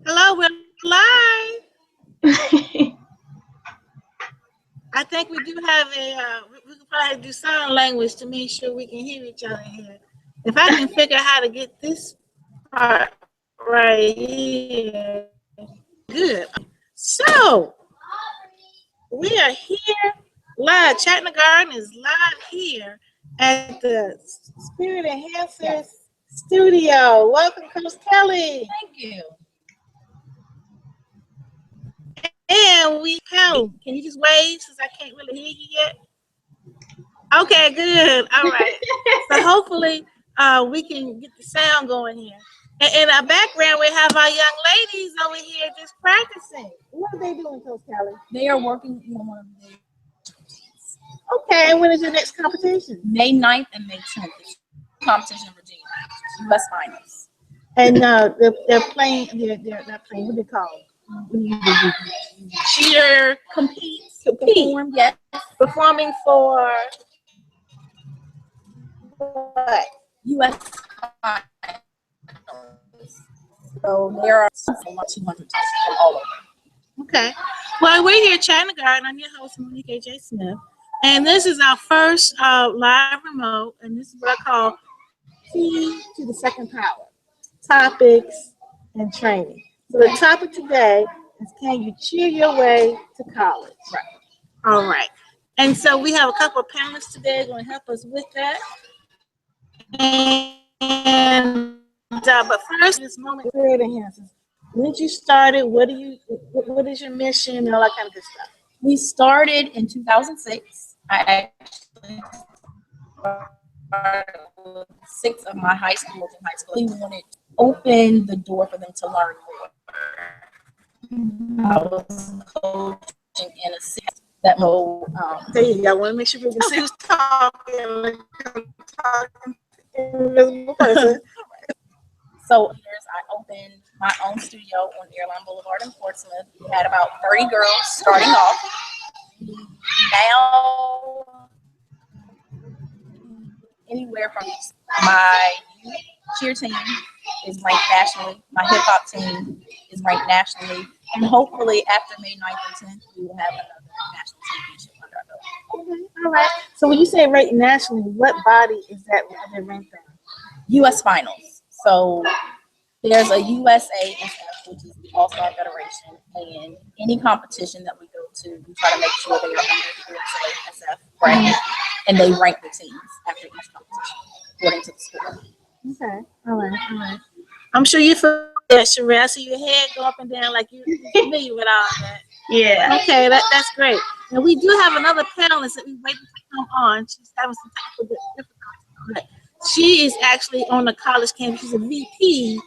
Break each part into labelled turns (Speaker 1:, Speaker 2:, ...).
Speaker 1: Hello, we're live. I think we do have we can probably do sign language to make sure we can hear each other here. If I can figure out how to get this part right here, good. So, we are here live. Chatting the Garden is live here at the Spirit Enhancers Studio. Welcome, Coach Kelly.
Speaker 2: Thank you.
Speaker 1: And we can you just wave since I can't really hear you yet? Okay, good. All right. So hopefully we can get the sound going here. And in our background, we have our young ladies over here just practicing. What are they doing, Coach Kelly?
Speaker 2: They are working on one of the
Speaker 1: Okay, and when is your next competition?
Speaker 2: May 9th and May 10th. Competition in Virginia, U.S. Finals.
Speaker 1: And they're playing, they're not playing, what do they call it?
Speaker 2: Cheer, compete. Perform, yes.
Speaker 1: Performing for what?
Speaker 2: U.S. Finals. So there are 200 teams from all over.
Speaker 1: Okay. Well, we're here at Chatting the Garden. I'm your host, Monique A.J. Smith. And this is our first live remote. And this is what I call Key to the Second Power. Topics and training. So the topic today is, can you cheer your way to college?
Speaker 2: Right.
Speaker 1: All right. And so we have a couple of panelists today going to help us with that. And but first, this moment, Spirit Enhancers. When did you start it? What is your mission and all that kind of good stuff?
Speaker 2: We started in 2006. I actually started with 6 of my high schools in high school. We wanted to open the door for them to learn more. I was coaching in a city that whole.
Speaker 1: There you go. I want to make sure we can see who's talking. Invisible person.
Speaker 2: So I opened my own studio on Airline Boulevard in Portsmouth. We had about 30 girls starting off. Now, anywhere from my cheer team is ranked nationally. My hip hop team is ranked nationally. And hopefully after May 9th and 10th, we will have another national championship under our belt.
Speaker 1: Okay, all right. So when you say ranked nationally, what body is that they're ranked in?
Speaker 2: U.S. Finals. So there's a USASF, which is the All-Star Federation, and any competition that we go to, we try to make sure they are under the USASF bracket, and they rank the teams after each competition according to the score.
Speaker 1: Okay, all right. I'm sure you're familiar, Sherelle. I see your head go up and down like you're familiar with all that.
Speaker 2: Yeah.
Speaker 1: Okay, that's great. And we do have another panelist that we waiting to come on. She's having some technical difficulties. She is actually on the college campus. She's a VP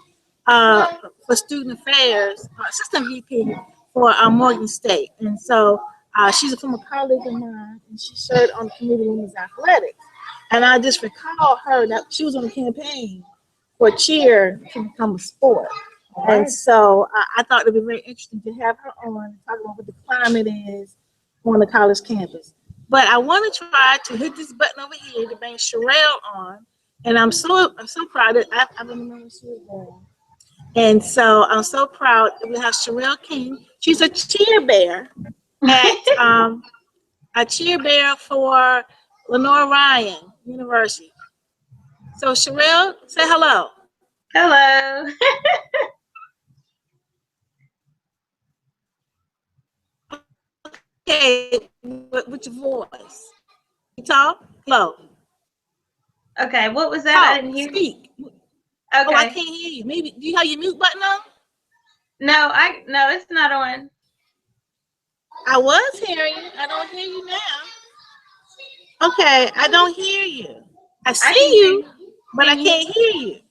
Speaker 1: for student affairs, assistant VP for Morgan State. And so she's a former colleague of mine, and she served on the committee in women's athletics. And I just recall her that she was on the campaign for cheer to become a sport. Right. And so I thought it would be very interesting to have her on and talk about what the climate is on the college campus. But I want to try to hit this button over here to bring Sherelle on. And I'm so proud that I've been remembering she was there. And so I'm so proud that we have Sherelle King. She's a cheer bear at a cheer bear for Lenore Ryan University. So Sherelle, say hello.
Speaker 3: Hello.
Speaker 1: Okay, with your voice. You talk? Hello.
Speaker 3: Okay, what was that?
Speaker 1: Talk,
Speaker 3: I didn't hear.
Speaker 1: Speak.
Speaker 3: Okay.
Speaker 1: Oh, I can't hear you. Maybe do you have your mute button on?
Speaker 3: No, it's not on.
Speaker 1: I was hearing you. I don't hear you now. Okay, I don't hear you. I see you, but I can't hear you.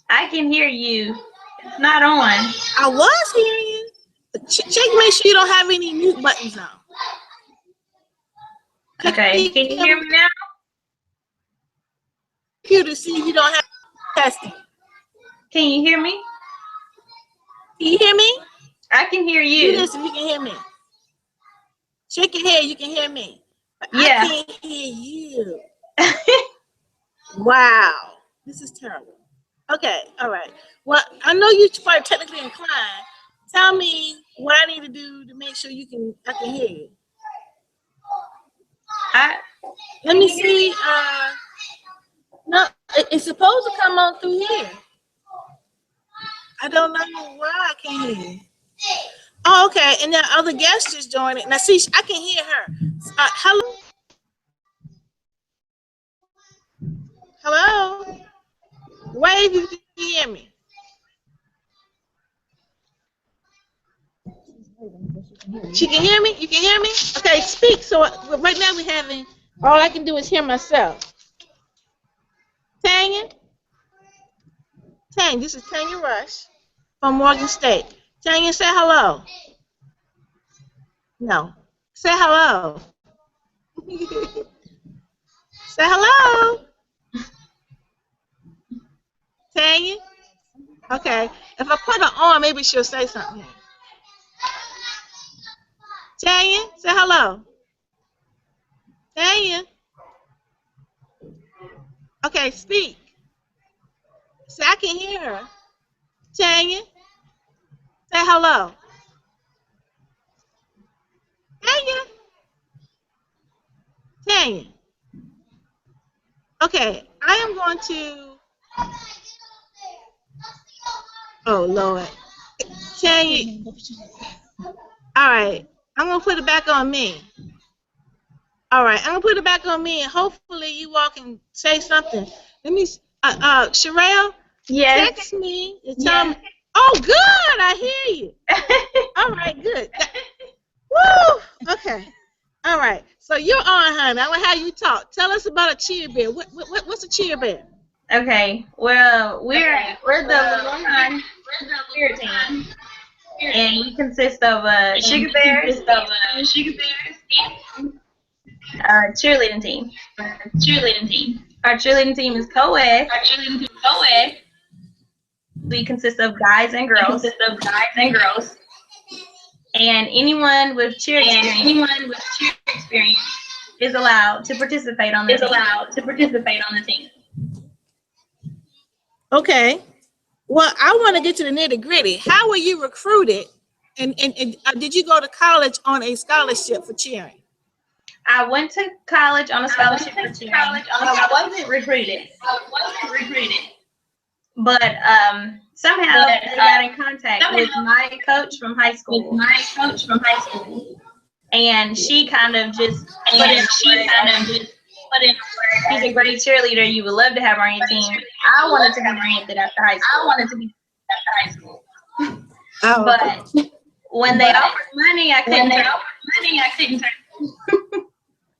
Speaker 3: I can hear you. It's not on.
Speaker 1: I was hearing you. Check, make sure you don't have any mute buttons on.
Speaker 3: Okay, can you hear me now?
Speaker 1: To see if you don't have testing.
Speaker 3: Can you hear me?
Speaker 1: Can you hear me?
Speaker 3: I can hear you.
Speaker 1: Do this if you can hear me. Shake your head, you can hear me. But
Speaker 3: yeah.
Speaker 1: I can't hear you. Wow. This is terrible. Okay, all right. Well, I know you're probably technically inclined. Tell me what I need to do to make sure I can hear you.
Speaker 3: I
Speaker 1: Let me see. No, it's supposed to come on through here. I don't know why I can't hear you. Oh, okay. And then other guests just joined it. Now, see, I can hear her. Hello. Hello. Wave if you can hear me. She can hear me? You can hear me? Okay, speak. So right now we're having, all I can do is hear myself. Tanya? Tanya, this is Tanya Rush from Morgan State. Tanya, say hello. No. Say hello. Say hello. Tanya? Okay. If I put her on, maybe she'll say something. Tanya, say hello. Tanya. Okay, speak. Say I can hear her. Tanya, say hello. Tanya. Tanya. Okay, I am going to. Oh Lord. Tanya. All right, I'm gonna put it back on me. All right, I'm gonna put it back on me, and hopefully you all can say something. Let me. Sherelle,
Speaker 3: yes.
Speaker 1: text me and tell me. Oh, good. I hear you. All right, good. Woo. Okay. All right. So you're on, honey. I'm gonna have you talk. Tell us about a cheer bear. What's a cheer bear?
Speaker 3: Okay. Well, we're the Lamont Spirit team, and we consist of sugar bears, cheerleading team. Our cheerleading team is co-ed. We consist of guys and girls. And anyone with cheer experience is allowed to participate on the team.
Speaker 1: Okay. Well, I want to get to the nitty gritty. How were you recruited? And did you go to college on a scholarship for cheering?
Speaker 3: I went to college on a scholarship for cheering. I wasn't recruited. But somehow they got in contact with my coach from high school. And she kind of just put in she's a great cheerleader. You would love to have her on your team. I wanted to be recruited after high school.
Speaker 1: Oh.
Speaker 3: But when they offered money, I couldn't turn.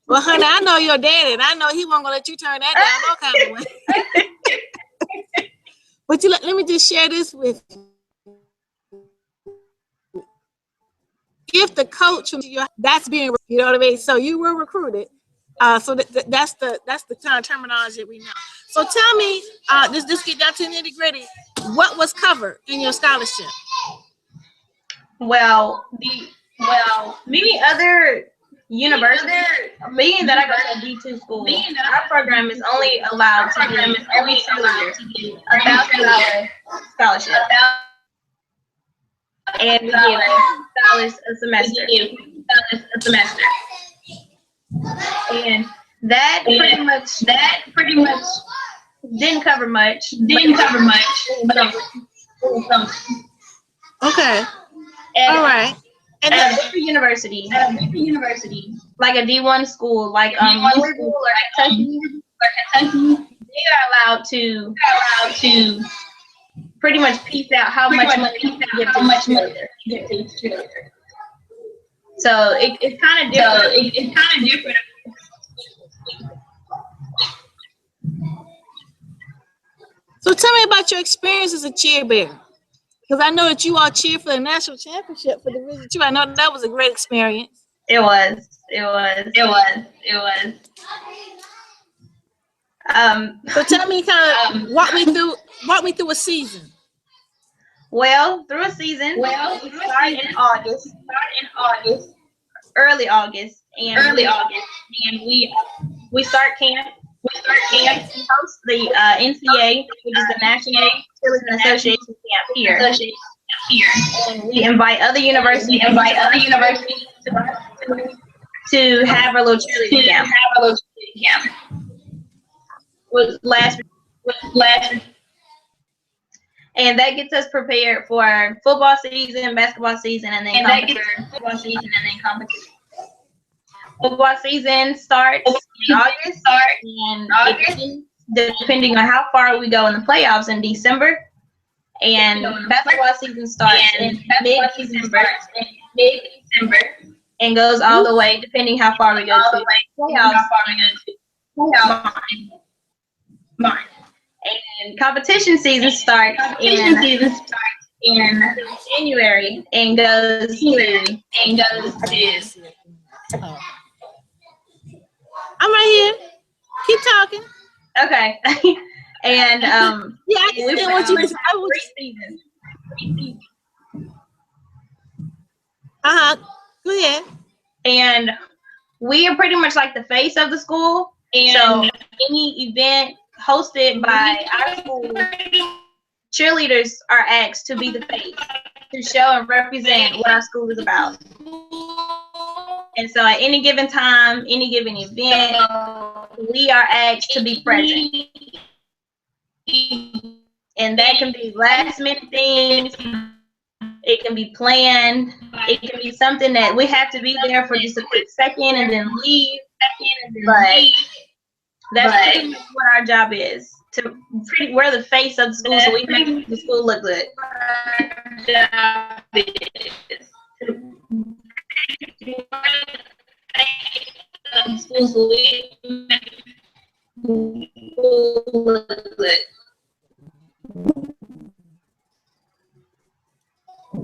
Speaker 1: Well, honey, I know your daddy, and I know he wasn't gonna let you turn that down no kind of way. But let me just share this with you. If the coach, that's being, you know what I mean. So you were recruited. So that's the kind of terminology that we know. So tell me, just get down to the nitty gritty. What was covered in your scholarship?
Speaker 3: Well, many other universities, being that I go to a D2 school, our program is only allowed to give every cheerleader $1,000 scholarship. And we give $1,000 a semester. And that pretty much didn't cover much.
Speaker 1: Okay.
Speaker 3: And
Speaker 1: all right. And
Speaker 3: at every university, like a D1 school, like Louisville or Kentucky, they are allowed to pretty much piece out how much money you give to each cheerleader. So it's kind of different.
Speaker 1: So tell me about your experience as a cheer bear. Because I know that you all cheered for the national championship for Division 2. I know that was a great experience.
Speaker 3: It was.
Speaker 1: So tell me, kind of walk me through a season.
Speaker 3: Well, through a season, we start in August, early August, and we start camp And we host the NCA, which is the National Cheerleading Association camp here. And we invite other universities to have our little cheerleading camp. With last, and that gets us prepared for football season, basketball season, and then competition. Football season starts in August, and it ends, depending on how far we go in the playoffs, in December. And basketball season starts in mid-December and goes all the way, depending how far we go to playoffs. And competition season starts in January and goes to.
Speaker 1: I'm right here. Keep talking.
Speaker 3: Okay. And
Speaker 1: yeah, I understand what you season. Go ahead.
Speaker 3: And we are pretty much like the face of the school. So any event hosted by our school, cheerleaders are asked to be the face, to show and represent what our school is about. And so at any given time, any given event, we are asked to be present. And that can be last minute things. It can be planned. It can be something that we have to be there for just a quick second and then leave. But that's pretty much what our job is. We're the face of the school, so we make the school look good.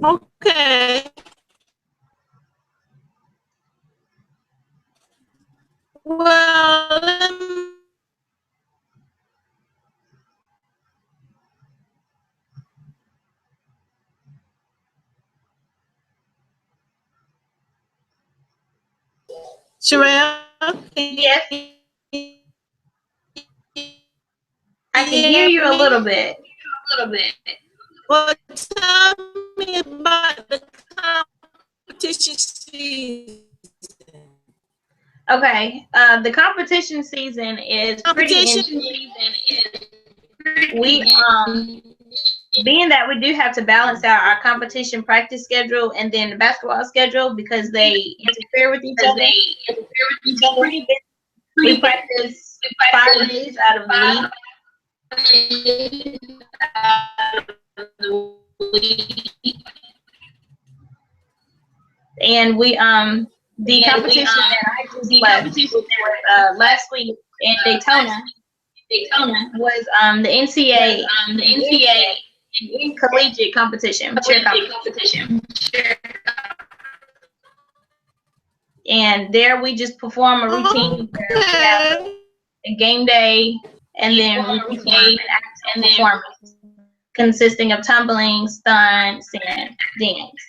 Speaker 1: Okay. Well, Sherelle?
Speaker 3: Yes. I can hear you a little bit. Well,
Speaker 1: tell me about the competition season.
Speaker 3: Okay, the competition season is pretty interesting. We being that we do have to balance out our competition practice schedule and then the basketball schedule because they interfere with each other. Pretty busy. We practice 5 days out of the week. And we the competition that I just left last week in Daytona was the NCA collegiate competition, cheer competition. And there we just perform a routine where we have a game day and then we perform an performance consisting of tumbling, stunts, and dance.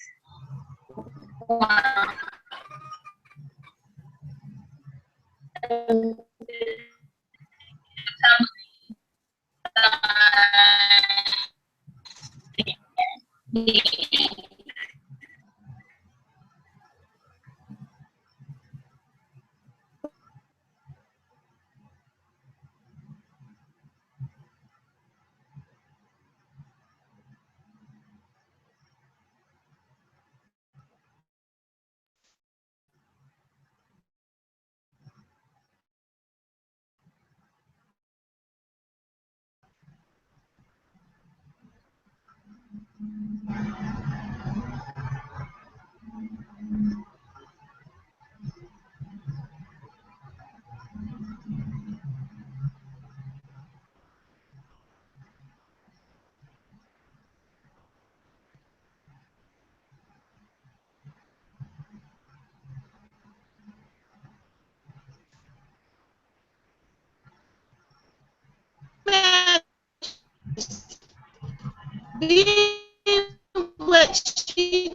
Speaker 1: What she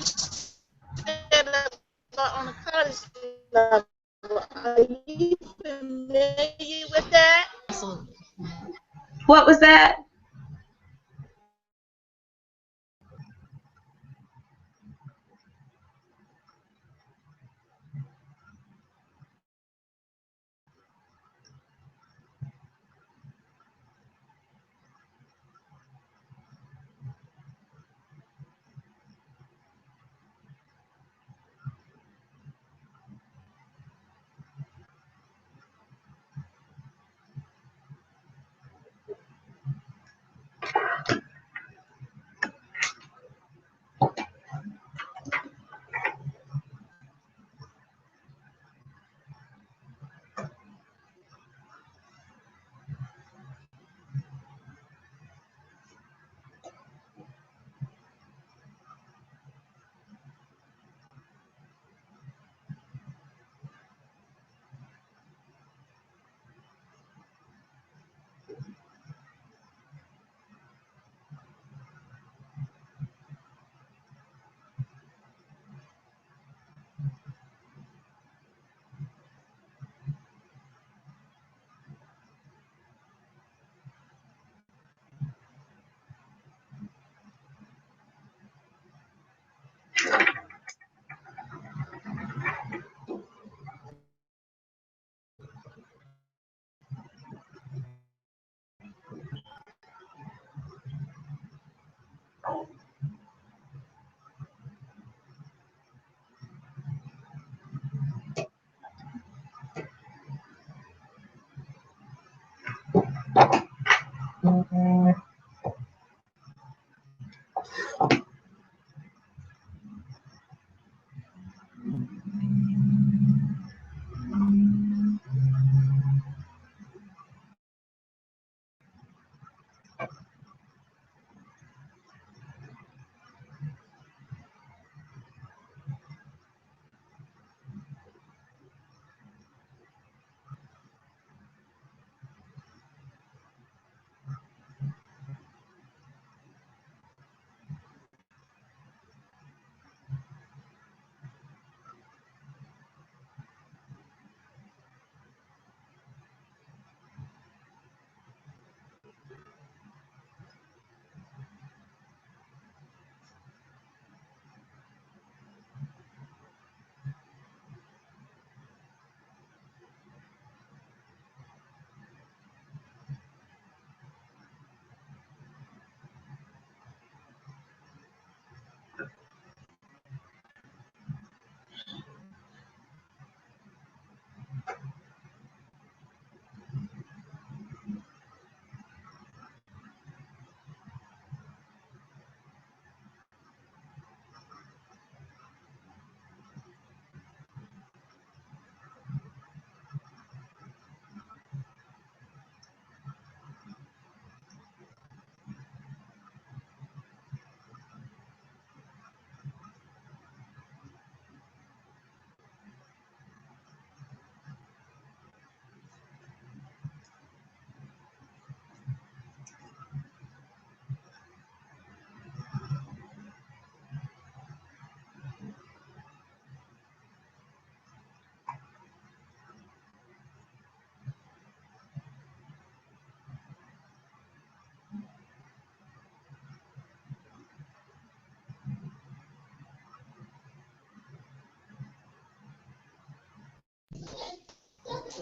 Speaker 1: said about on the college level, are you familiar
Speaker 3: What was that?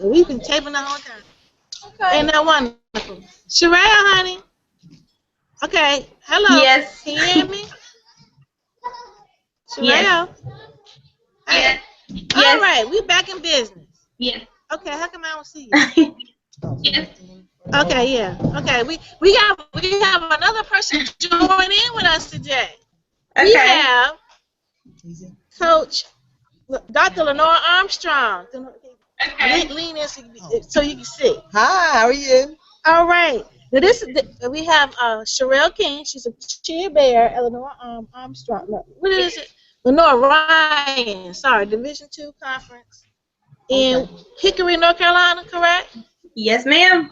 Speaker 1: We've been taping the whole time.
Speaker 2: Okay.
Speaker 1: Ain't that wonderful? Sherelle, honey. Okay. Hello.
Speaker 3: Yes.
Speaker 1: Can you hear me? Sherelle.
Speaker 3: Yes.
Speaker 1: Hey.
Speaker 3: Yes.
Speaker 1: All right. We back in business.
Speaker 3: Yes.
Speaker 1: Okay. How come I don't see you?
Speaker 3: Yes.
Speaker 1: Okay. Yeah. Okay. We have another person join in with us today. We
Speaker 3: Okay.
Speaker 1: have Coach Dr. Lenore Armstrong.
Speaker 3: Okay.
Speaker 1: Lean in so you can see.
Speaker 4: Hi, how are you?
Speaker 1: All right. Now we have Sherelle King. She's a cheer bear. Eleanor Armstrong. No, what is it? Lenore Ryan. Sorry, Division II conference in Hickory, North Carolina. Correct?
Speaker 3: Yes, ma'am.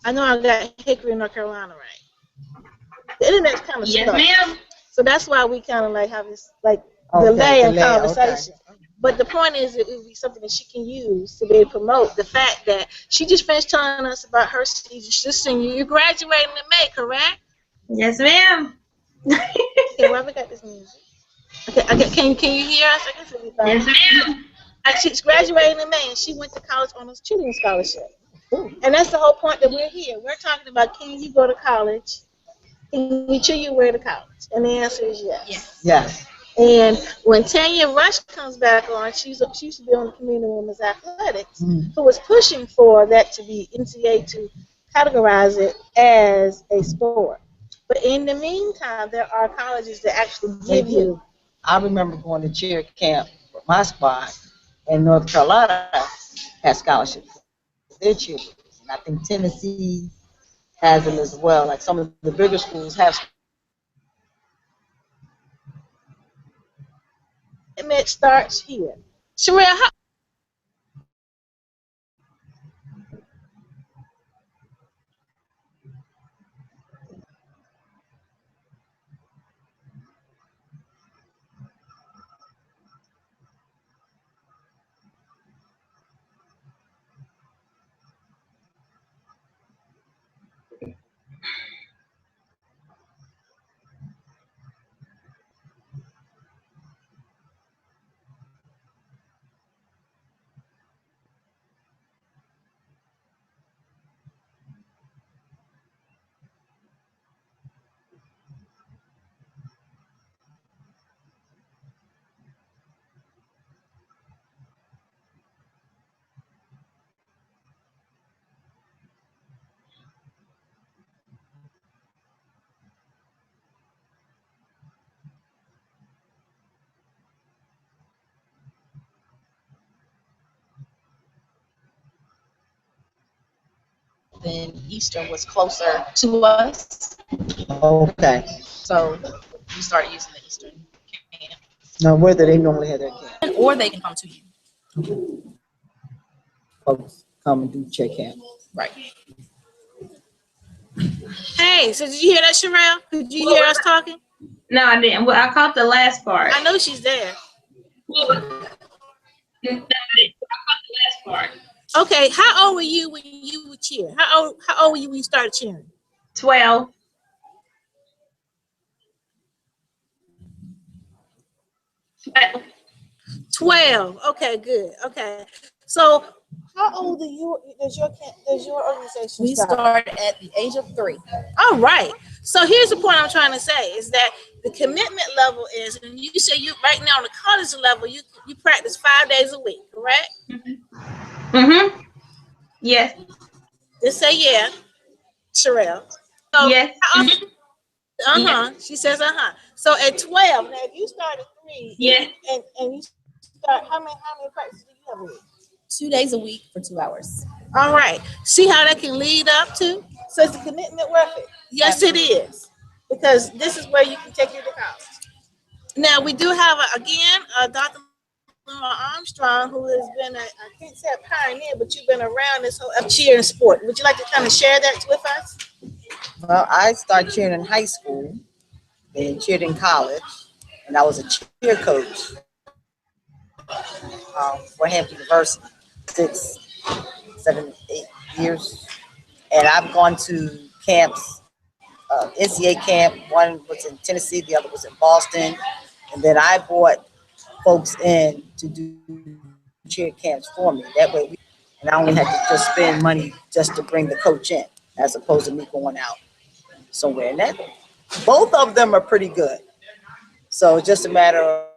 Speaker 1: I know I got Hickory, North Carolina right. The internet's kind of
Speaker 3: Yes,
Speaker 1: slow,
Speaker 3: ma'am.
Speaker 1: so that's why we kind of like have this like delay in conversation. But the point is, it would be something that she can use to be able to promote the fact that she just finished telling us about her senior. You're graduating in May, correct?
Speaker 3: Yes, ma'am.
Speaker 1: Okay, why we got this music? Okay. Can you hear us? I guess it'll be fine.
Speaker 3: Yes, ma'am.
Speaker 1: She's graduating in May, and she went to college on a cheerleading scholarship. And that's the whole point that we're here. We're talking about, can you go to college? Can we cheer your way to college? And the answer is yes.
Speaker 4: Yes.
Speaker 1: And when Tanya Rush comes back on, she used to be on the Community Women's Athletics, who was pushing for that to be NCAA to categorize it as a sport. But in the meantime, there are colleges that actually give you.
Speaker 4: I remember going to cheer camp with my squad, and North Carolina has scholarships for their cheerleaders. And I think Tennessee has them as well. Like some of the bigger schools have.
Speaker 1: It starts here. Sherelle, how
Speaker 2: Then Eastern was closer to us,
Speaker 4: Okay.
Speaker 2: so we started using the Eastern camp.
Speaker 4: Now, where do they normally have their camp?
Speaker 2: Or they can come to you.
Speaker 4: Folks come and do cheer camp.
Speaker 2: Right.
Speaker 1: Hey, so did you hear that, Sherelle? Did you hear us talking?
Speaker 3: No, I didn't. Well, I caught the last part.
Speaker 1: I know she's there. Okay, how old were you when you would cheer? How old were you when you started cheering?
Speaker 3: 12.
Speaker 1: 12. Okay, good. Okay. So how old are you does your organization
Speaker 2: We
Speaker 1: start?
Speaker 2: started at the age of 3.
Speaker 1: All right. So here's the point I'm trying to say is that the commitment level is, and you say you right now on the college level, you practice 5 days a week, correct?
Speaker 3: Mm-hmm. Yes.
Speaker 1: Just say yeah, Sherelle. So
Speaker 3: Yes.
Speaker 1: She says So at 12, now if you start at 3,
Speaker 3: Yes.
Speaker 1: and you start how many practices do you have a week?
Speaker 2: 2 days a week for 2 hours.
Speaker 1: All right. See how that can lead up to? So is the commitment worth it? Yes, it is. Because this is where you can take you to college. Now we do have Dr. Armstrong, who has been I can't say a pioneer, but you've been around this whole cheer and sport. Would you like to kind of share that with us?
Speaker 4: Well, I started cheering in high school, then cheered in college, and I was a cheer coach for Hampton University, 6, 7, 8 years. And I've gone to camps, NCAA camp. One was in Tennessee, the other was in Boston. And then I brought folks in to do cheer camps for me. That way, and I only had to just spend money just to bring the coach in, as opposed to me going out somewhere. And that, both of them are pretty good. So it's just a matter of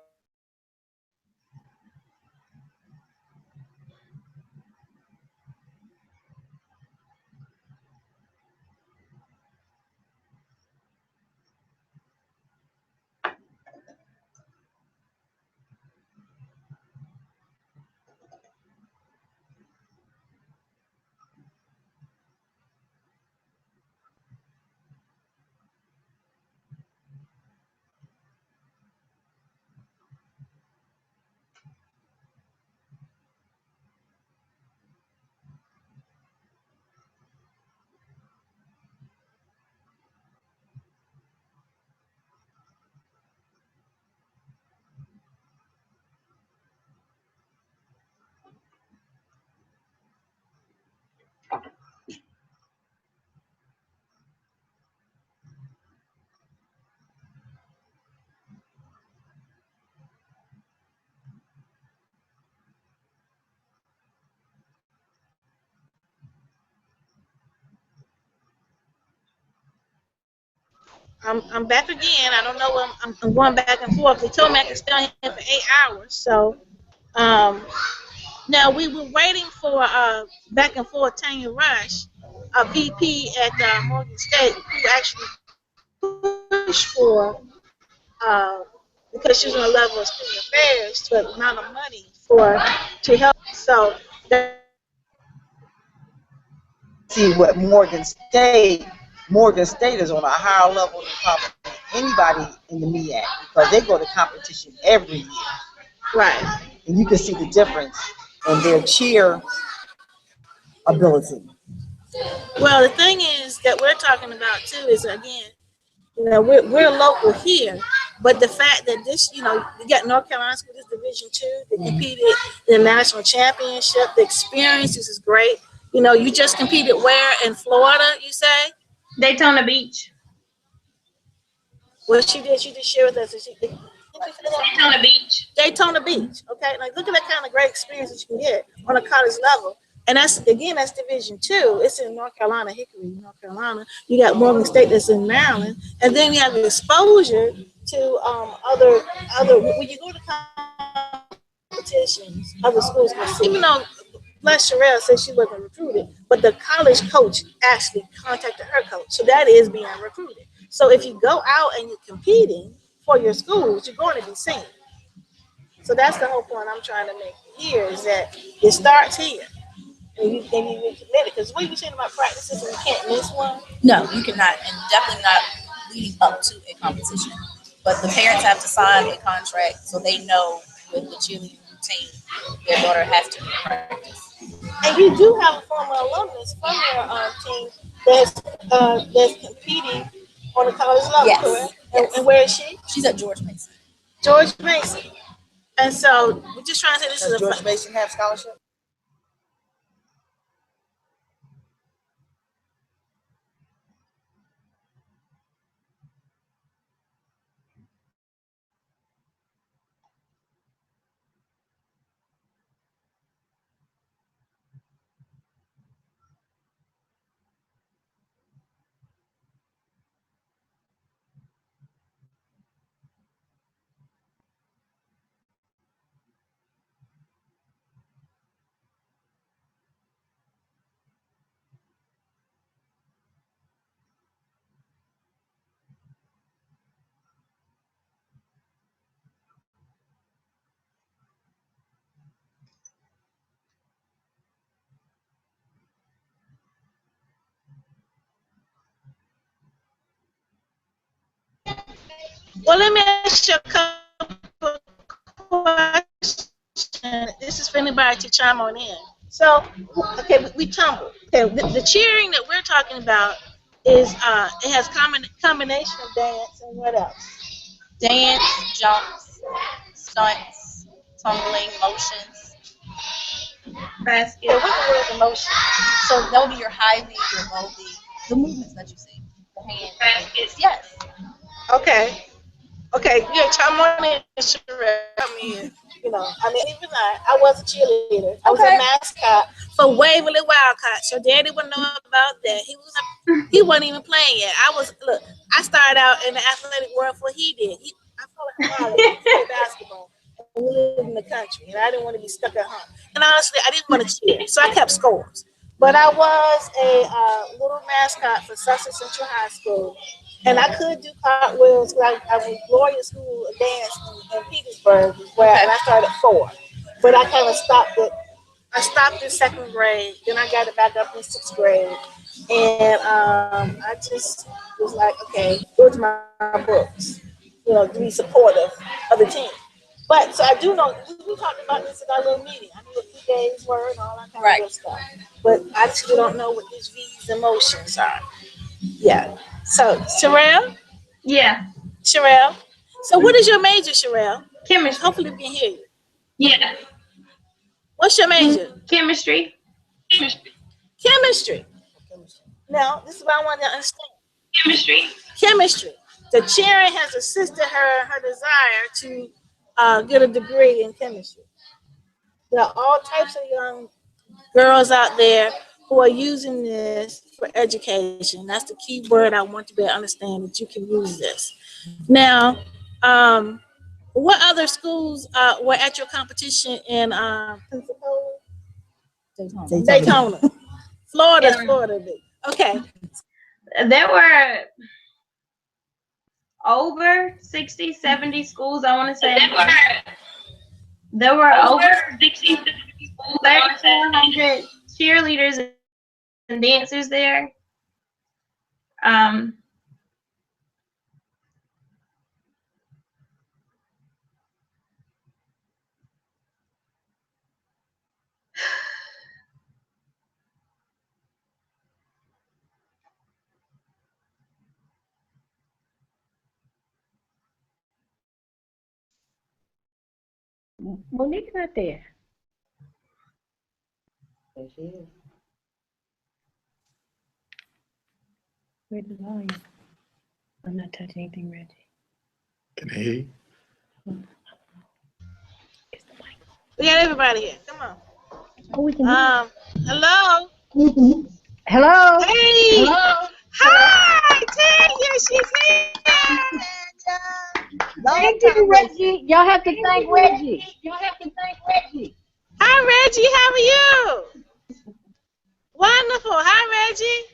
Speaker 1: I'm back again. I don't know where I'm going back and forth. They told me I could stay on here for 8 hours. So now we were waiting for back and forth Tanya Rush, a VP at Morgan State, who actually pushed for because she was on the level of student affairs to the amount of money for to help. So that,
Speaker 4: See what Morgan State is on a higher level than probably anybody in the MEAC because they go to competition every year.
Speaker 1: right.
Speaker 4: And you can see the difference in their cheer ability.
Speaker 1: Well, the thing is that we're talking about too is again, we're local here, but the fact that this, you got North Carolina School, this Division II, they competed in the national championship. The experience is great. You just competed where in Florida? You say?
Speaker 3: Daytona Beach.
Speaker 1: Well, she did share with us.
Speaker 3: Daytona Beach.
Speaker 1: Daytona Beach. Okay, like look at that kind of great experience that you can get on a college level. And that's Division II. It's in North Carolina, Hickory, North Carolina. You got Morgan State that's in Maryland, and then you have exposure to other. When you go to competitions, other schools can see. Even though Les Sherelle said she wasn't recruited, but the college coach actually contacted her coach, so that is being recruited. So if you go out and you're competing for your schools, you're going to be seen. So that's the whole point I'm trying to make here is that it starts here. And you get committed. Because what you saying about practices and you can't miss one?
Speaker 2: No, you cannot, and definitely not leading up to a competition. But the parents have to sign a contract so they know with the cheerleading routine their daughter has to be in practice.
Speaker 1: And you do have a former alumnus from your team that's competing on the college level,
Speaker 2: Yes.
Speaker 1: correct?
Speaker 2: Yes.
Speaker 1: And where is she?
Speaker 2: She's at George Mason.
Speaker 1: George Mason. And so we're just trying to say this
Speaker 4: Does
Speaker 1: is
Speaker 4: George Mason have scholarship?
Speaker 1: well, let me ask you a couple questions. This is for anybody to chime on in. So, okay, we tumbled. Okay, the cheering that we're talking about is it has combination of dance and what else?
Speaker 2: Dance, jumps, stunts, tumbling, motions.
Speaker 3: Basket.
Speaker 1: Yeah, what's the word emotion?
Speaker 2: So that would be your high V, your low V, the movements that you see. The hand.
Speaker 3: Baskets.
Speaker 2: Yes.
Speaker 1: Okay. Okay, yeah, chime on in, Sherelle. I mean, even I was a cheerleader. I was
Speaker 2: Okay.
Speaker 1: a mascot for Waverly Wildcats. Your daddy wouldn't know about that. He wasn't even playing yet. I started out in the athletic world before he did. I followed him out. He played basketball. And we lived in the country, and I didn't want to be stuck at home. And honestly, I didn't want to cheer, so I kept scores. But I was a little mascot for Sussex Central High School. And I could do cartwheels because I was Gloria School of Dance in Petersburg, and I started at 4. But I kind of stopped it. I stopped in 2nd grade, then I got it back up in 6th grade. And I just was like, okay, go to my books, to be supportive of the team. But so I do know, we talked about this in our little meeting. I knew what 3 days were and all that kind of good stuff. But I actually don't know what these V's emotions are. Yeah. So, Sherelle?
Speaker 3: Yeah.
Speaker 1: Sherelle? So, what is your major, Sherelle?
Speaker 3: Chemistry.
Speaker 1: Hopefully, we can hear you.
Speaker 3: Yeah.
Speaker 1: What's your major?
Speaker 3: Chemistry.
Speaker 1: Chemistry. Now, this is what I want to understand.
Speaker 3: Chemistry.
Speaker 1: Chemistry. The cheering has assisted her desire to get a degree in chemistry. There are all types of young girls out there who are using this for education. That's the key word I want you to understand, that you can use this. Now, what other schools were at your competition in Daytona? Florida. Okay.
Speaker 3: There were over 60, 70 schools, I want to say. There were over 3,400 cheerleaders and dancers there.
Speaker 5: Monique's not there.
Speaker 4: There she is.
Speaker 5: Where's the volume? I'm not touching anything, Reggie.
Speaker 6: Can I hear you?
Speaker 5: It's the mic.
Speaker 1: We got everybody here. Come on.
Speaker 5: Oh, we can
Speaker 1: Hello.
Speaker 5: Hello.
Speaker 1: Hey. Hello. Hi, Tanya. She's here.
Speaker 5: Thank you, Reggie. Y'all have to thank Reggie.
Speaker 1: Hi, Reggie. How are you? Wonderful. Hi, Reggie.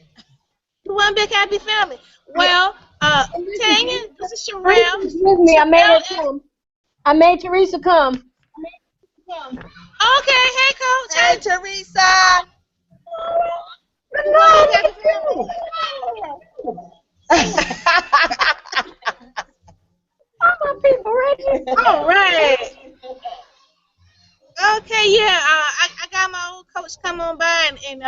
Speaker 1: You one big happy family. Well, Tanya, this is Sherelle.
Speaker 5: Excuse me, I made her come. I made Teresa come.
Speaker 1: Okay, hey, Coach.
Speaker 4: Hey, Teresa.
Speaker 5: All my people, Reggie.
Speaker 1: All right. Okay, yeah. I got my old coach come on by and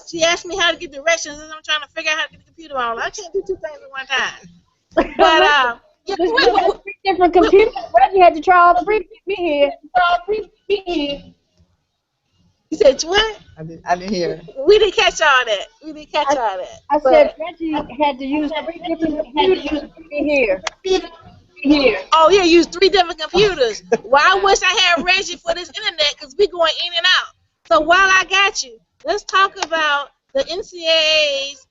Speaker 1: she asked me how to get directions, and I'm trying to figure out how to get the computer on. I can't do two things at one time. But yeah,
Speaker 5: There's 3 different computers. Reggie had to try all 3 to get me here.
Speaker 1: you said what?
Speaker 4: I didn't hear.
Speaker 1: We didn't catch all that.
Speaker 5: I said Reggie had to use 3 different computers to get me here.
Speaker 1: Oh yeah, use 3 different computers. Well, I wish I had Reggie for this internet because we going in and out. So while I got you, let's talk about the NCAAs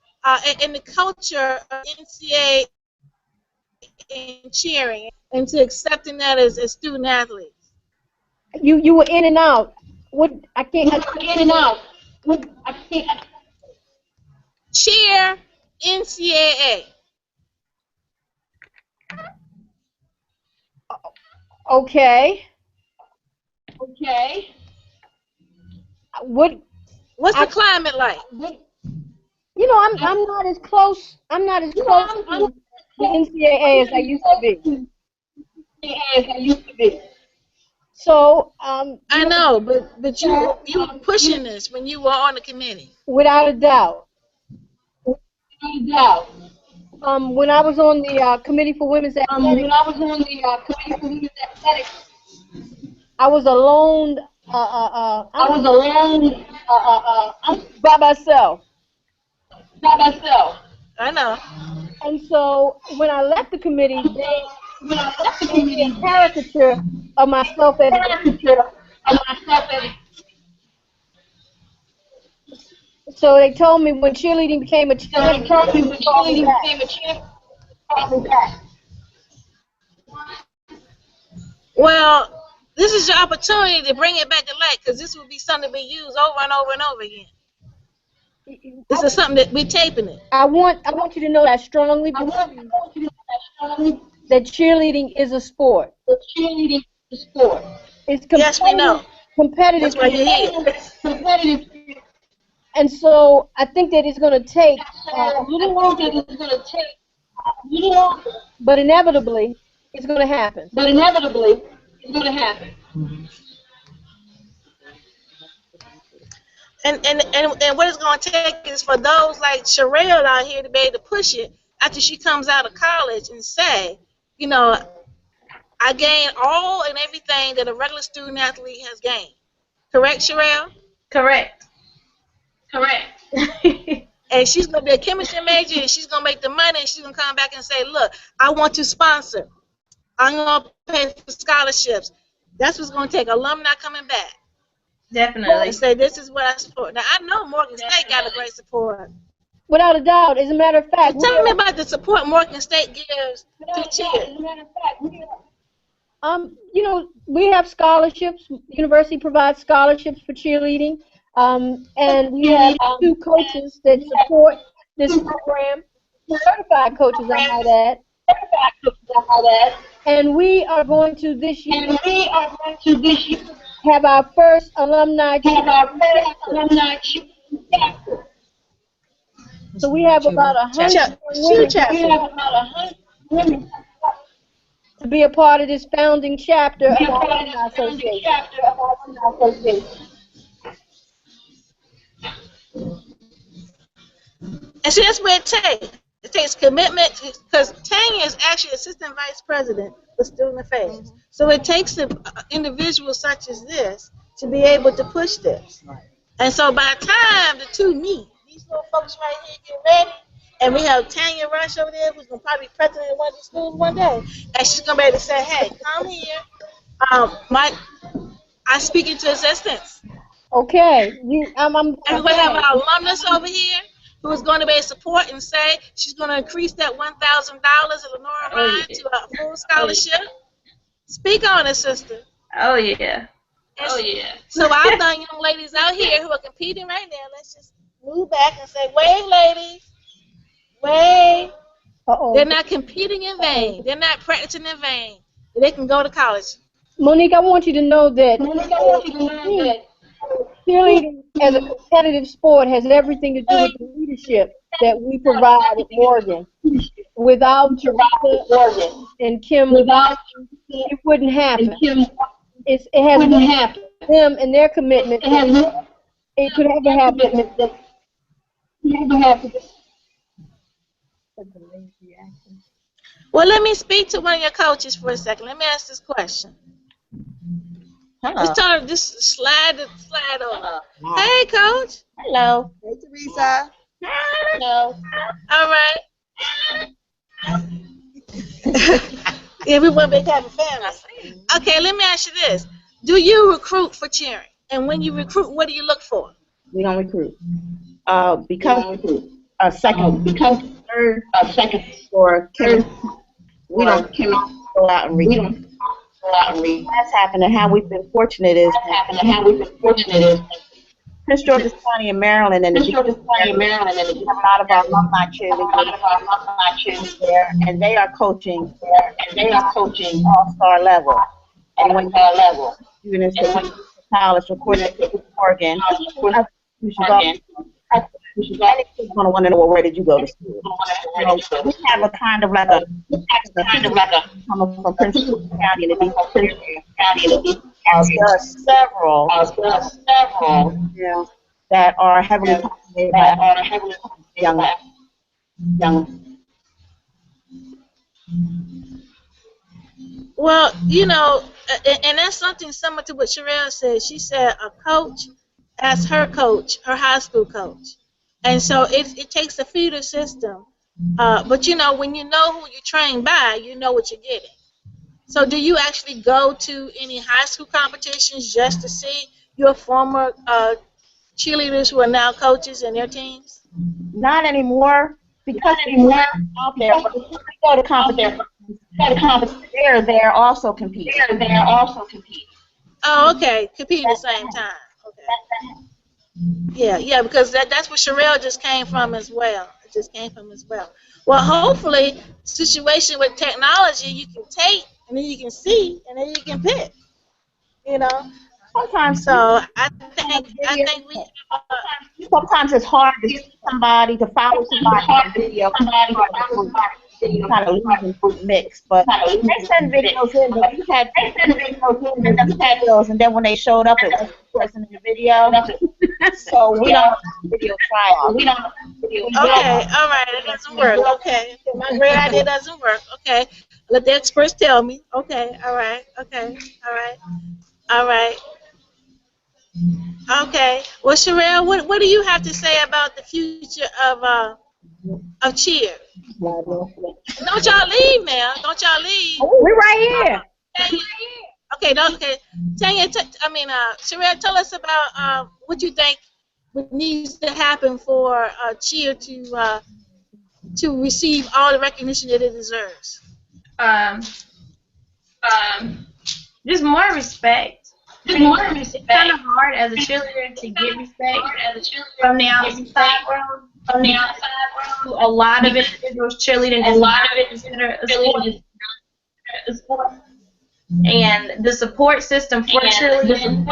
Speaker 1: and the culture of NCAA and cheering and to accepting that as student athletes.
Speaker 5: You were in and out. What I can't.
Speaker 1: Cheer NCAA.
Speaker 5: Okay.
Speaker 1: What's the climate like?
Speaker 5: You know, I'm not as close. I'm not as close to the NCAA as I used to be. So
Speaker 1: I know, but you were pushing this when you were on the committee.
Speaker 5: without a doubt. When I was on the committee for women's athletics, I was alone. By myself.
Speaker 1: I know.
Speaker 5: And so when I left the committee, they gave me a caricature of myself as So they told me when cheerleading became a cheerleading,
Speaker 1: Well, this is your opportunity to bring it back to light because this will be something to be used over and over and over again. This is something that we're taping it.
Speaker 5: I want you to know that I strongly believe that cheerleading is a sport. It's
Speaker 1: Yes, we know.
Speaker 5: competitive.
Speaker 1: That's why you're here.
Speaker 5: And so I think that it's going to take a little longer, but inevitably it's going to happen.
Speaker 1: And what it's going to take is for those like Sherelle out here to be able to push it after she comes out of college and say, you know, I gained all and everything that a regular student athlete has gained. Correct, Sherelle?
Speaker 3: Correct.
Speaker 1: And she's going to be a chemistry major and she's going to make the money and she's going to come back and say, look, I want to sponsor. I'm going to pay for scholarships. That's what's going to take, alumni coming back.
Speaker 3: Definitely.
Speaker 1: and say, this is what I support. Now, I know Morgan State got a great support.
Speaker 5: Without a doubt. As a matter of fact,
Speaker 1: Tell me about the support Morgan State gives to cheer.
Speaker 5: you know, we have scholarships. University provides scholarships for cheerleading. And we have two coaches that support this program, certified coaches, I might add. And we are going to this year have our first alumni cheer. So we have about 100 women to be a part of this founding chapter of our alumni association.
Speaker 1: And see, that's what it takes. It takes commitment, because Tanya is actually assistant vice president for student affairs. So it takes individuals such as this to be able to push this. And so by the time the two meet, these little folks right here get ready, and we have Tanya Rush over there, who's going to probably be president of one of these schools one day, and she's going to be able to say, hey, come here. I speak into existence.
Speaker 5: Okay.
Speaker 1: And we're going to have our alumnus over here who is going to be able to support and say she's going to increase that $1,000 at Lenora Ryan to a full scholarship. Speak on it, sister.
Speaker 3: Oh yeah.
Speaker 1: So our done young ladies out here who are competing right now, let's just move back and say, wait, ladies. Wait. They're not competing in vain. They're not practicing in vain. They can go to college.
Speaker 5: Monique, I want you to know that cheerleading as a competitive sport has everything to do with the leadership that we provide at Morgan. Without Teresa and Kim, it wouldn't happen. It has them and their commitment. It could never happen.
Speaker 1: Well, let me speak to one of your coaches for a second. Let me ask this question. Just slide over. Hey, coach.
Speaker 4: Hello. Hey, Teresa.
Speaker 1: Hello. All right. Everyone big happy family. Okay, let me ask you this. Do you recruit for cheering? And when you recruit, what do you look for?
Speaker 6: We don't recruit. Because a second or chemistry, we don't go out and recruit. That's happened, and how we've been fortunate is Prince George's County in Maryland, and we have a lot of our alumni cheerleaders there, and they are coaching all-star level. And when students go to college, according to Oregon, anybody's going to want to know, well, where did you go to school? So we have a kind of like a coming from Prince George's County in the Deep there are several that are heavily populated by young.
Speaker 1: Well, you know, and that's something similar to what Sherelle said. She said a coach as her coach, her high school coach. And so it takes a feeder system. But, you know, when you know who you train by, you know what you're getting. So do you actually go to any high school competitions just to see your former cheerleaders who are now coaches and their teams?
Speaker 6: Not anymore, because we're out there. But if we go to competition, they're there also competing.
Speaker 1: Oh, okay. Compete at the same time. Okay. Yeah, because that's what Sherelle just came from as well. It just came from as well. Well, hopefully, situation with technology, you can take, and then you can see, and then you can pick. You know.
Speaker 6: Sometimes,
Speaker 1: so I think we.
Speaker 6: Sometimes it's hard to see somebody, to follow somebody on video. Kind of losing fruit mix, but they send videos in. But we had videos, and then when they showed up, it was the person in the video. So we don't have video trial.
Speaker 1: Okay, all right, it doesn't work. Okay, my great idea doesn't work. Okay, let the experts tell me. Okay, all right. Okay, all right. Okay. Well, Sherelle, what do you have to say about the future of cheer? Don't y'all leave now. Don't y'all leave.
Speaker 5: We're right here.
Speaker 1: Okay, okay. Tanya, Sherelle, tell us about what you think needs to happen for cheer to receive all the recognition that it deserves.
Speaker 3: Um, just more respect. It's kind of hard as a cheerleader to get respect from the outside world. A lot of individuals cheerleading is not considered a sport. And the support system for cheerleading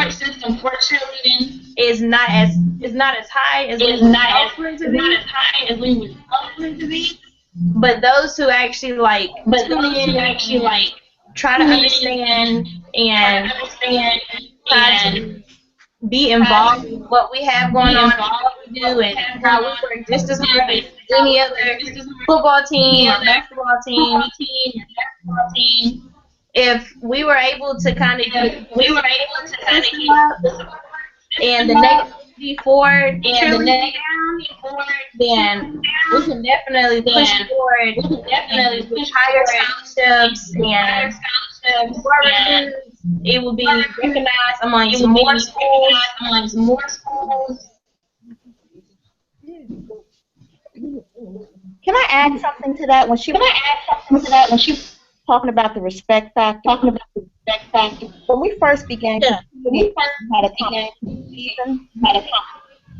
Speaker 3: is not as high as we would hope for it to be. But those who actually tune in, try to understand and try to be involved in what we have going on, what we do, and how we work just as hard as any other football team or basketball team. If we were able to kind of get and the negativity for cheerleading down, then we can definitely push forward with higher scholarships and more recruits. It will be recognized amongst more schools.
Speaker 6: Can I add something to that? When she was talking about the respect factor. When we first began, we had a competition season.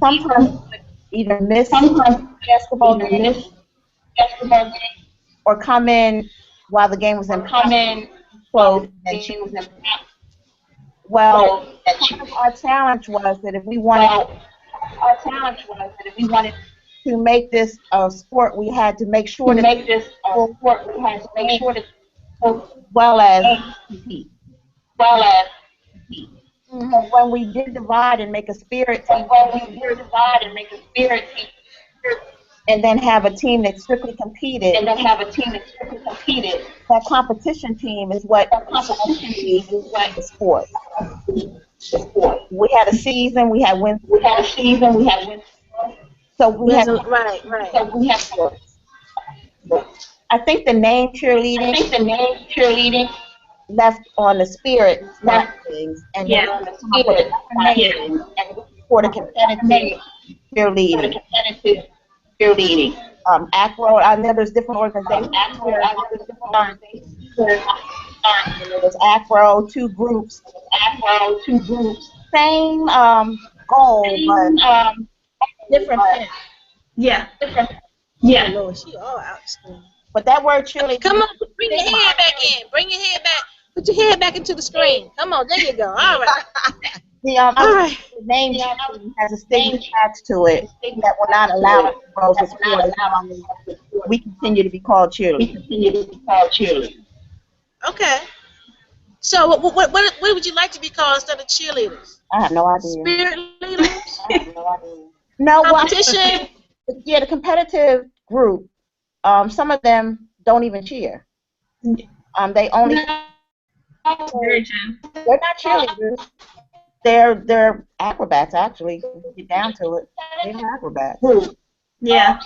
Speaker 6: Sometimes we would either miss basketball game or come in while the game was in close, and she was in. Well, our challenge was that if we wanted to make this a sport, we had to make sure that well as compete. And when we did divide and make a spirit team, and then have a team that strictly competed, that competition team is what the sport. We had a season, we had wins. So we have sports. I think the name cheerleading left on the spirit side of things, and then on the spirit for the competitive cheerleading. Acro, I know there's different organizations. There was Acro, two groups, same goal, but different.
Speaker 3: Yeah.
Speaker 1: Lord, she all out of school.
Speaker 6: But that word cheerleading.
Speaker 1: Come on, bring your head back in. Bring your head back. Put your head back into the screen. Come on, there you go. All right.
Speaker 6: The name has a stigma attached to it that will not allow us to go to sport as long as we continue to be called cheerleaders.
Speaker 1: Okay. So what would you like to be called instead of cheerleaders?
Speaker 6: I have no idea.
Speaker 1: Spirit leaders?
Speaker 6: I have no idea. No,
Speaker 1: competition?
Speaker 6: Yeah, the competitive group, some of them don't even cheer. They only. They're not cheerleaders. They're acrobats, actually. If you get down to it, they're acrobats.
Speaker 3: Yeah.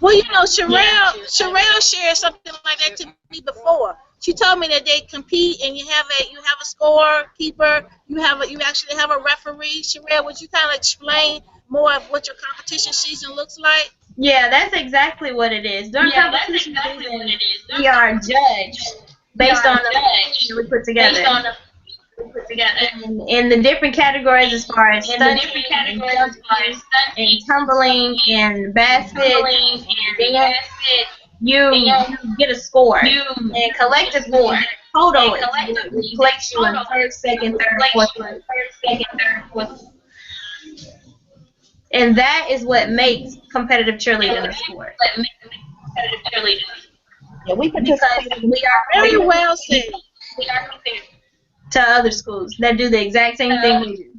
Speaker 1: Well, you know, Sherelle shared something like that to me before. She told me that they compete and you have a scorekeeper, you actually have a referee. Sherelle, would you kind of explain more of what your competition season looks like?
Speaker 3: Yeah, that's exactly what it is. During competition season, we are judged based on the team we put together. In the different categories as far as stunting and jumping and tumbling and basket and dance, you get a score. And collectively, total it reflects you in first, second, third, fourth. And that is what makes competitive cheerleading a sport.
Speaker 6: Yeah, we participate.
Speaker 3: We are
Speaker 1: Very well said.
Speaker 3: To other schools that do the exact same thing we do.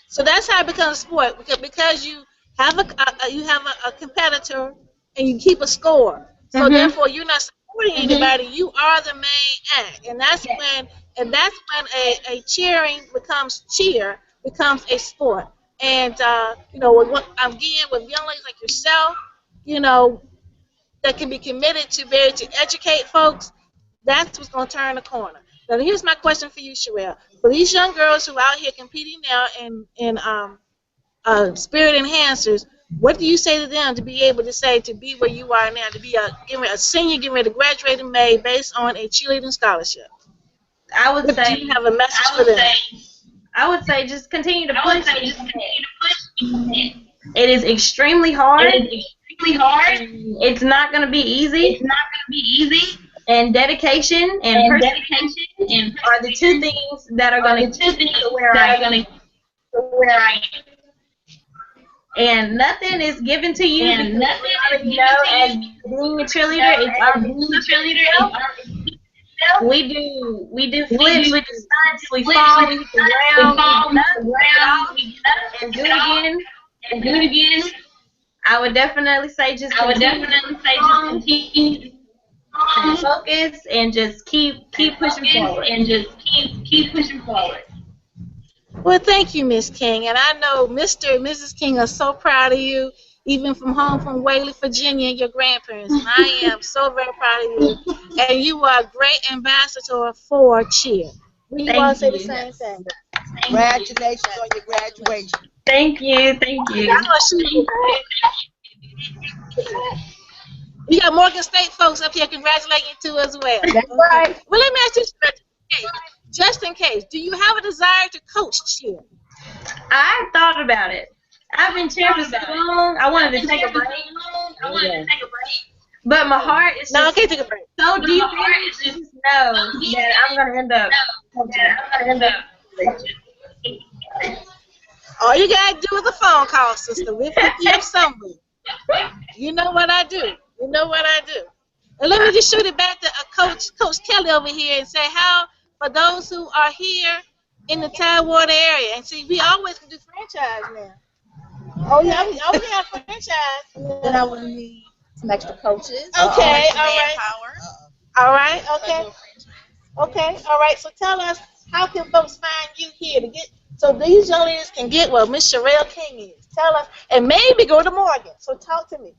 Speaker 1: So that's how it becomes a sport, because you have a competitor and you keep a score. So therefore, you're not supporting anybody. You are the main act, and that's when a cheering becomes a sport. And again, with young ladies like yourself, that can be committed to be able to educate folks. That's what's going to turn the corner. Now, here's my question for you, Sherelle. For these young girls who are out here competing now in spirit enhancers, what do you say to them to be able to say to be where you are now, to be a senior getting ready to graduate in May based on a cheerleading scholarship?
Speaker 3: I would
Speaker 1: What
Speaker 3: say,
Speaker 1: do you have a message for them?
Speaker 3: I would say just continue to push. It is extremely hard. It's not going to be easy. And dedication and persistence are the two things that are going to get you to where I am. And nothing is given to you because we already know as being a cheerleader, it's our business. We do flips, we do stunts, we fall, we hit the ground, we get up and do it again. I would definitely say just continue and focus and just keep pushing forward.
Speaker 1: Well, thank you, Miss King. And I know Mr. and Mrs. King are so proud of you, even from home from Whaley, Virginia, and your grandparents. And I am so very proud of you. And you are a great ambassador for cheer. Will you all say the same thing?
Speaker 4: Congratulations on your graduation.
Speaker 3: Thank you.
Speaker 1: We got Morgan State folks up here congratulating you too as well.
Speaker 5: That's right.
Speaker 1: Well, let me ask you, just in case, do you have a desire to coach cheer?
Speaker 3: I thought about it. I've been cheering for so long. I wanted to take a break. But my heart is
Speaker 1: No, I can't take a break.
Speaker 3: so deep in it, just know that I'm going to end up coaching.
Speaker 1: All you gotta do is a phone call, sister. We'll pick you up somewhere. You know what I do. And let me just shoot it back to Coach Kelly over here and say how, for those who are here in the Tidewater area, and see, we always can do franchise now. Oh yeah, franchise.
Speaker 2: Then I will need some extra coaches.
Speaker 1: Okay,
Speaker 2: some
Speaker 1: all right.
Speaker 2: manpower.
Speaker 1: All right, okay, all right. So tell us, how can folks find you here to get? So these young ladies can get what Miss Sherelle King is. Tell us, and maybe go to Morgan. So talk to me.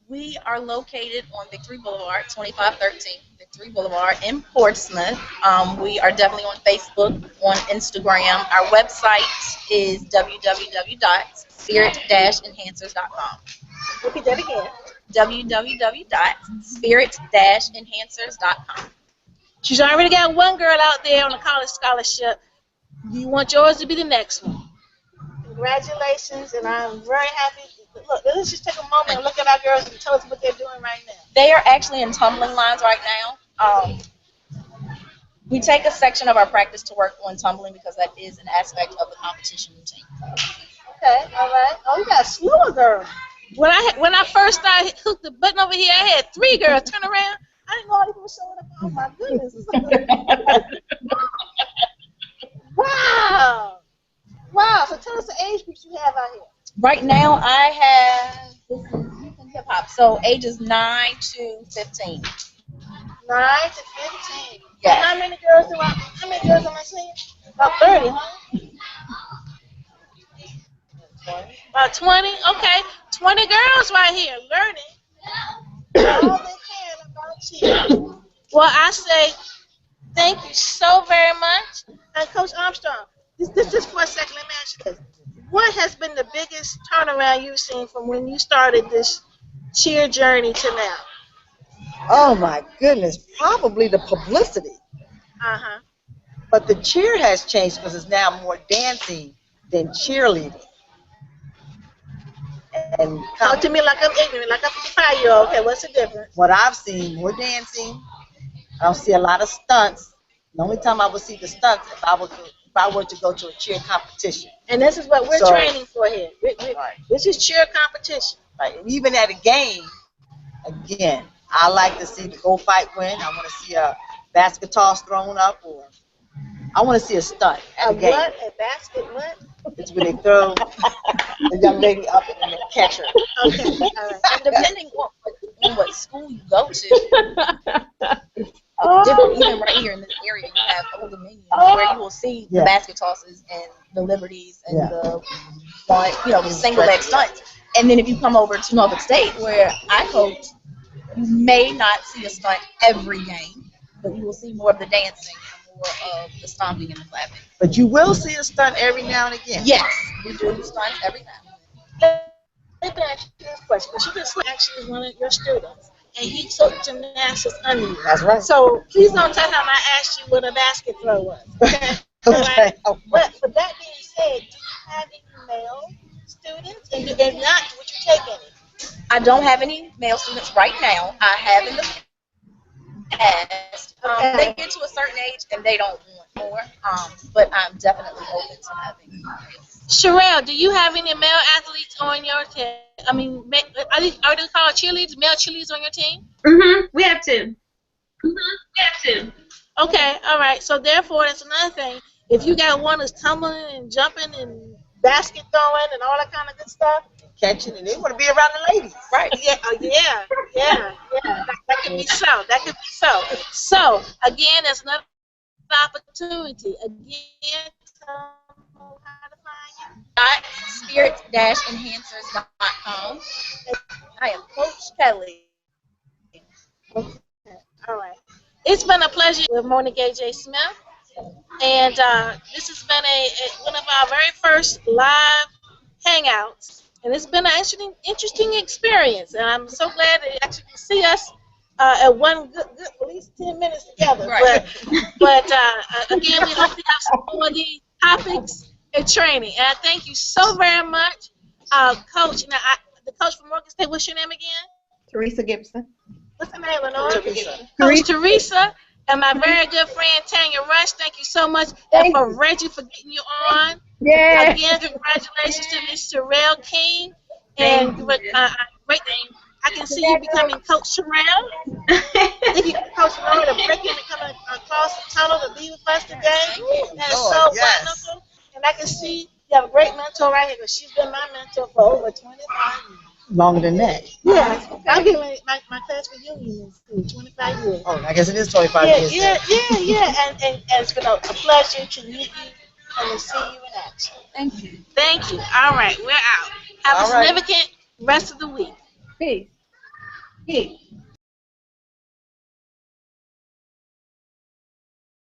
Speaker 2: We are located on Victory Boulevard, 2513 Victory Boulevard in Portsmouth. We are definitely on Facebook, on Instagram. Our website is www.spirit-enhancers.com.
Speaker 1: Repeat that again.
Speaker 2: www.spirit-enhancers.com.
Speaker 1: She's already got one girl out there on a college scholarship. You want yours to be the next one. Congratulations, and I'm very happy. Look, let's just take a moment and look at our girls and tell us what they're doing right now.
Speaker 2: They are actually in tumbling lines right now. We take a section of our practice to work on tumbling because that is an aspect of the competition routine.
Speaker 1: Okay, all right. Oh, you got a slew of girls. When I first started, hooked the button over here, I had 3 girls turn around. I didn't know all these people showing up. Oh my goodness. Wow. So tell us the age groups you have out here.
Speaker 2: Right now, I have hip hop, so ages 9 to 15.
Speaker 1: 9 to 15.
Speaker 2: Yeah.
Speaker 1: How many girls am I seeing? About 30, huh? About 20? Okay. 20 girls right here learning all they can about cheer. Well, I say thank you so very much. And Coach Armstrong, this is for a second. Let me ask you this. What has been the biggest turnaround you've seen from when you started this cheer journey to now?
Speaker 4: Oh my goodness, probably the publicity.
Speaker 1: Uh-huh.
Speaker 4: But the cheer has changed because it's now more dancing than cheerleading. And
Speaker 1: Talk to me like I'm ignorant, like I'm a 55-year-old. Okay, what's the difference?
Speaker 4: what I've seen, more dancing. I don't see a lot of stunts. The only time I would see the stunts if I were to go to a cheer competition.
Speaker 1: And this is what we're training for here.
Speaker 4: Right.
Speaker 1: This is cheer competition.
Speaker 4: Right. And even at a game, again, I like to see the go fight win. I want to see a basket toss thrown up, or I want to see a stunt at a game.
Speaker 1: What? A basket what?
Speaker 4: It's when they throw the young lady up and then catch her.
Speaker 1: Okay, all right.
Speaker 2: And depending on what school you go to, it's different. Even right here in this area, you have Old Dominion where you will see the basket tosses and the liberties and the single leg stunts. And then if you come over to Norfolk State, where I coach, you may not see a stunt every game, but you will see more of the dancing and more of the stomping and the clapping.
Speaker 4: But you will see a stunt every now and again.
Speaker 2: Yes, we do stunts every now and then.
Speaker 1: Let me ask you this question. She just actually is one of your students, and he took gymnastics under you.
Speaker 4: That's right.
Speaker 1: So please don't tell him I asked you what a basket throw was. Okay.
Speaker 4: Okay.
Speaker 1: But with that being said, do you have any male students? And if not, would you take any?
Speaker 2: I don't have any male students right now. I have in the past.
Speaker 1: Okay.
Speaker 2: They get to a certain age and they don't want more. But I'm definitely open to having.
Speaker 1: Sherelle, do you have any male athletes on your team? I mean, are they called cheerleaders? Male cheerleaders on your team?
Speaker 3: We have two.
Speaker 1: Okay, all right. So therefore, that's another thing. If you got one that's tumbling and jumping and basket throwing and all that kind of good stuff,
Speaker 4: Catching, and they want to be around the ladies.
Speaker 1: right? Yeah, yeah. That could be so. That could be so. So again, that's another opportunity. Again, tell them how to find you.
Speaker 2: Spirit-enhancers.com. I am Coach Kelly.
Speaker 1: All right. It's been a pleasure with Monique A.J. Smith. And this has been one of our very first live hangouts. And it's been an interesting experience. And I'm so glad that you actually can see us at one good at least 10 minutes together.
Speaker 2: Right.
Speaker 1: But again, we hope to have some more of these topics and training. And I thank you so very much, Coach. Now, the coach from Morgan State, what's your name again?
Speaker 6: Teresa Gibson.
Speaker 1: What's her name, Lenore?
Speaker 4: Teresa.
Speaker 1: Coach Teresa. And my very good friend Tanya Rush, thank you so much. And for Reggie for getting you on.
Speaker 5: Yeah.
Speaker 1: Again, congratulations to Miss Sherelle King. And great thing. I can see you becoming Coach Sherelle. Thank you, Coach Sherelle, to break in and coming across the tunnel to be with us today. That's so
Speaker 4: Lord, yes.
Speaker 1: wonderful. And I can see you have a great mentor right here because she's been my mentor for over 25 years.
Speaker 4: Longer than that.
Speaker 1: Yes, I'm getting my class reunion in 25 years.
Speaker 4: Oh, I guess it is 25 years.
Speaker 1: Yeah. And it's been a pleasure to meet you and to see you in action.
Speaker 2: Thank you.
Speaker 1: Thank you. All right, we're out. Have
Speaker 4: All
Speaker 1: a
Speaker 4: right.
Speaker 1: significant rest of the week.
Speaker 5: Peace.
Speaker 6: Peace.